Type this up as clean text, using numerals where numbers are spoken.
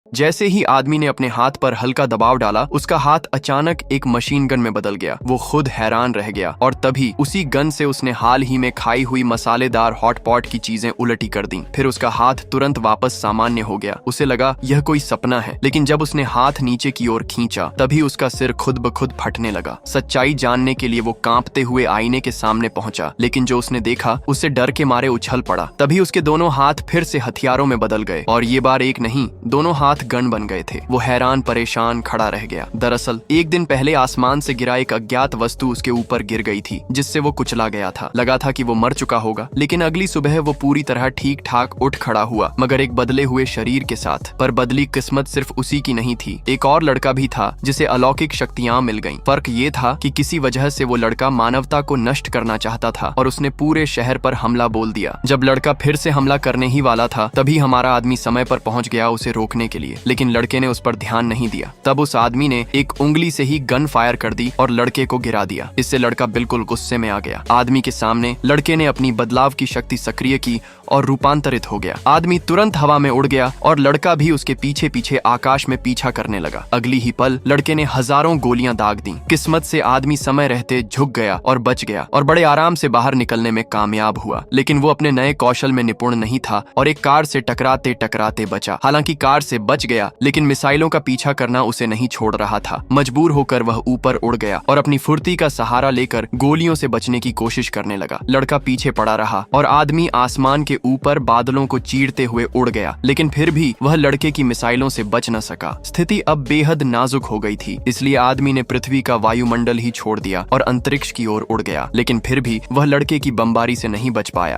जैसे ही आदमी ने अपने हाथ पर हल्का दबाव डाला, उसका हाथ अचानक एक मशीन गन में बदल गया। वो खुद हैरान रह गया और तभी उसी गन से उसने हाल ही में खाई हुई मसालेदार हॉट पॉट की चीजें उलटी कर दी। फिर उसका हाथ तुरंत वापस सामान्य हो गया। उसे लगा यह कोई सपना है, लेकिन जब उसने हाथ नीचे की ओर खींचा तभी उसका सिर खुद ब खुद फटने लगा। सच्चाई जानने के लिए वो कांपते हुए आईने के सामने पहुंचा, लेकिन जो उसने देखा उससे डर के मारे उछल पड़ा। तभी उसके दोनों हाथ फिर से हथियारों में बदल गए और ये बार एक नहीं, दोनों हाथ गन बन गए थे। वो हैरान परेशान खड़ा रह गया। दरअसल एक दिन पहले आसमान से गिरा एक अज्ञात वस्तु उसके ऊपर गिर गई थी, जिससे वो कुचला गया था। लगा था कि वो मर चुका होगा, लेकिन अगली सुबह वो पूरी तरह ठीक ठाक उठ खड़ा हुआ, मगर एक बदले हुए शरीर के साथ। पर बदली किस्मत सिर्फ उसी की नहीं थी, एक और लड़का भी था जिसे अलौकिक शक्तियां मिल गईं। फर्क ये था कि किसी वजह से वो लड़का मानवता को नष्ट करना चाहता था और उसने पूरे शहर पर हमला बोल दिया। जब लड़का फिर से हमला करने ही वाला था, तभी हमारा आदमी समय पर पहुंच गया उसे रोकने के लिए, लेकिन लड़के ने उस पर ध्यान नहीं दिया। तब उस आदमी ने एक उंगली से ही गन फायर कर दी और लड़के को गिरा दिया। इससे लड़का बिल्कुल गुस्से में आ गया। आदमी के सामने लड़के ने अपनी बदलाव की शक्ति सक्रिय की और रूपांतरित हो गया। आदमी तुरंत हवा में उड़ गया और लड़का भी उसके पीछे पीछे आकाश में पीछा करने लगा। अगली ही पल लड़के ने हजारों गोलियां दाग दी। किस्मत से आदमी समय रहते झुक गया और बच गया और बड़े आराम से बाहर निकलने में कामयाब हुआ। लेकिन वो अपने नए कौशल में निपुण नहीं था और एक कार से टकराते टकराते बचा। हालांकि कार से बच गया, लेकिन मिसाइलों का पीछा करना उसे नहीं छोड़ रहा था। मजबूर होकर वह ऊपर उड़ गया और अपनी फुर्ती का सहारा लेकर गोलियों से बचने की कोशिश करने लगा। लड़का पीछे पड़ा रहा और आदमी आसमान के ऊपर बादलों को चीरते हुए उड़ गया, लेकिन फिर भी वह लड़के की मिसाइलों से बच न सका। स्थिति अब बेहद नाजुक हो गई थी, इसलिए आदमी ने पृथ्वी का वायुमंडल ही छोड़ दिया और अंतरिक्ष की ओर उड़ गया। लेकिन फिर भी वह लड़के की बमबारी से नहीं बच पाया।